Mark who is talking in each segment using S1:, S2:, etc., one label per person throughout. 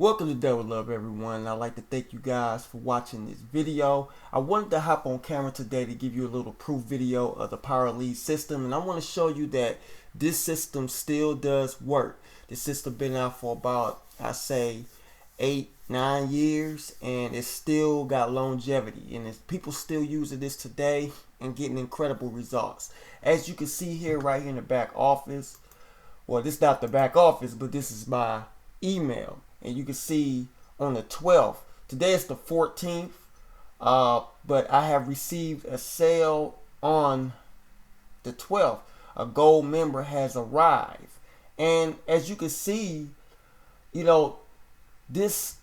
S1: Welcome to Devil Love, everyone. I'd like to thank you guys for watching this video. I wanted to hop on camera today to give you a little proof video of the 𝗖cie system, and I want to show you that this system still does work. This system been out for about, I say, 8-9 years, and it's still got longevity, and people still using this today and getting incredible results. As you can see here, right here in the back office, well, this is not the back office, but this is my email. And you can see on the 12th, today is the 14th, but I have received a sale on the 12th. A gold member has arrived. And as you can see, you know, this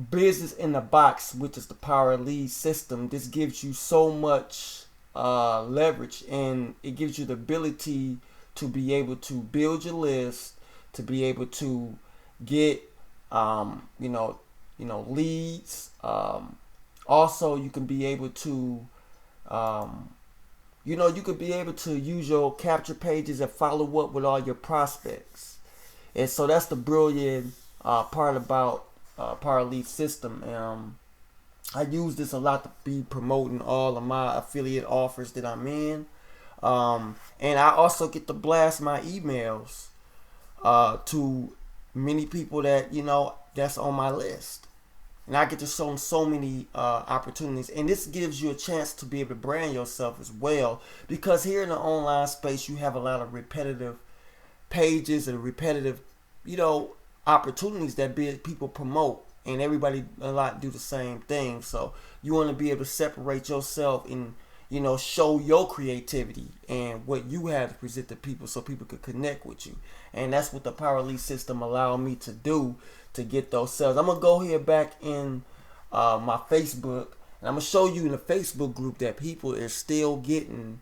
S1: business in the box, which is the 𝗖cie system, this gives you so much leverage, and it gives you the ability to be able to build your list, to be able to get leads. Also, you can be able to you could be able to use your capture pages and follow up with all your prospects. And so that's the brilliant part about 𝗖cie system. I use this a lot to be promoting all of my affiliate offers that I'm in, and I also get to blast my emails to many people that that's on my list, and I get to show them so many opportunities. And this gives you a chance to be able to brand yourself as well, because here in the online space you have a lot of repetitive pages and repetitive opportunities that people promote, and everybody a lot do the same thing. So you want to be able to separate yourself and show your creativity and what you have to present to people, so people could connect with you. And that's what the 𝗖cie system allowed me to do, to get those sales. I'm gonna go here back in my Facebook, and I'm gonna show you in the Facebook group that people are still getting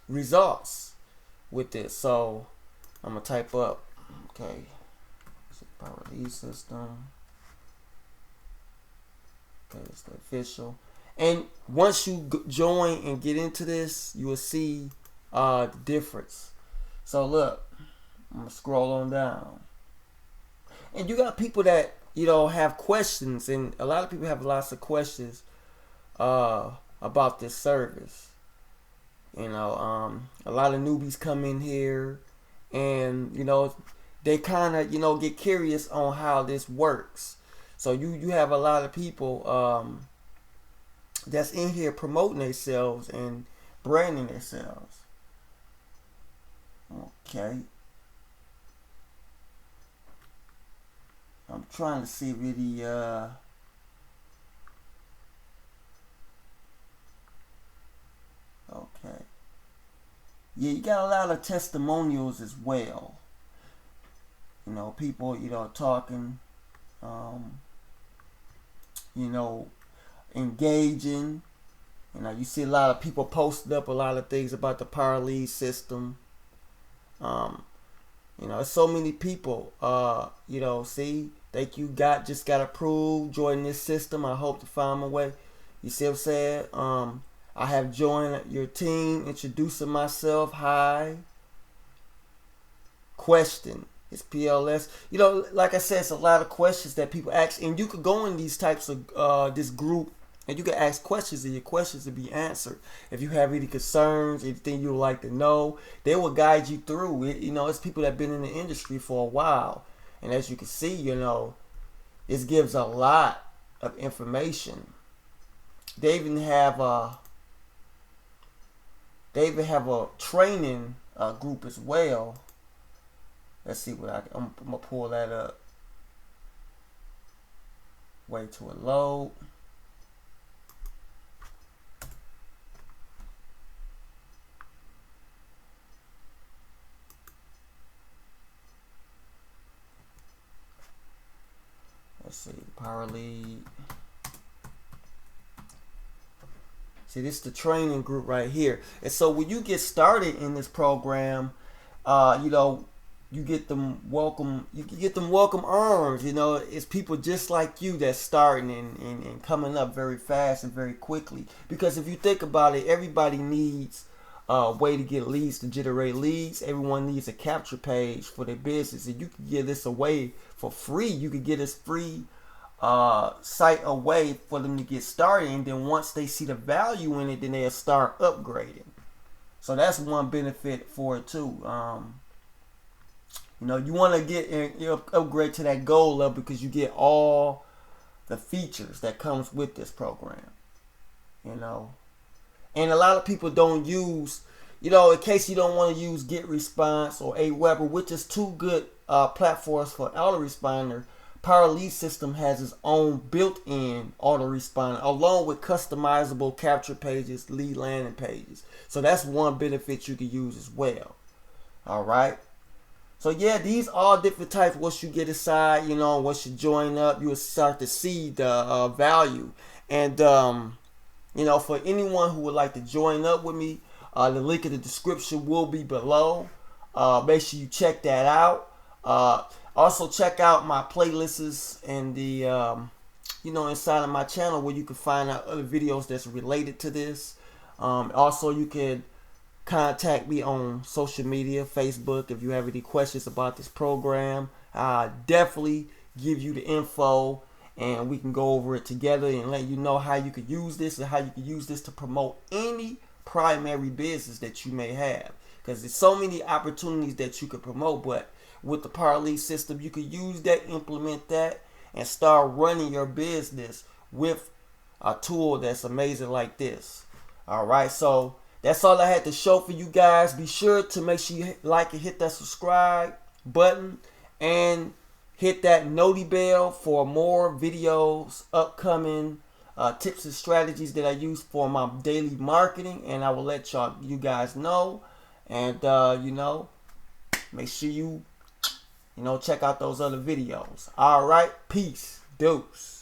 S1: results with this. So I'm gonna type up, okay, 𝗖cie system. Okay, it's the official. And once you join and get into this, you will see the difference. So look, I'm gonna scroll on down, and you got people that have questions, and a lot of people have lots of questions about this service. A lot of newbies come in here, and they kind of get curious on how this works. So you have a lot of people that's in here promoting themselves and branding themselves. Okay, I'm trying to see really okay, yeah, you got a lot of testimonials as well. People talking, engaging. You see a lot of people posting up a lot of things about the 𝗖cie system. There's so many people. See, thank you. Just got approved. Join this system. I hope to find my way. You see what I'm saying? I have joined your team. Introducing myself. Hi. Question. It's PLS. Like I said, it's a lot of questions that people ask, and you could go in these types of this group, and you can ask questions, and your questions will be answered. If you have any concerns, anything you would like to know, they will guide you through it. It's people that have been in the industry for a while, and as you can see, this gives a lot of information. They even have a training group as well. Let's see what I'm gonna pull that up. Wait till it load. Let's see, 𝗖cie. See, this is the training group right here. And so when you get started in this program, you get them welcome. You get them welcome arms. It's people just like you that's starting and coming up very fast and very quickly. Because if you think about it, everybody needs way to get leads, to generate leads. Everyone needs a capture page for their business, and you can give this away for free. You can get this free site away for them to get started, and then once they see the value in it, then they'll start upgrading. So that's one benefit for it too. You know, you want to get upgrade to that gold level because you get all the features that comes with this program. You know, and a lot of people don't use, you know, in case you don't want to use GetResponse or Aweber, which is two good platforms for autoresponder. Power Lead System has its own built-in autoresponder along with customizable capture pages, lead landing pages. So that's one benefit you can use as well. All right. So yeah, these are different types. Once you get inside, you know, once you join up, you'll start to see the value. And you know, for anyone who would like to join up with me, the link in the description will be below. Make sure you check that out. Also check out my playlists and the you know, inside of my channel where you can find out other videos that's related to this. Also, you can contact me on social media, Facebook, if you have any questions about this program. I'll definitely give you the info and we can go over it together and let you know how you could use this and how you can use this to promote any primary business that you may have. Because there's so many opportunities that you could promote, but with the Power Lead System, you could use that, implement that, and start running your business with a tool that's amazing like this. All right, so that's all I had to show for you guys. Be sure to make sure you like and hit that subscribe button and hit that noti bell for more videos, upcoming tips and strategies that I use for my daily marketing, and I will let you guys know. And you know, make sure you know, check out those other videos. All right, peace, deuce.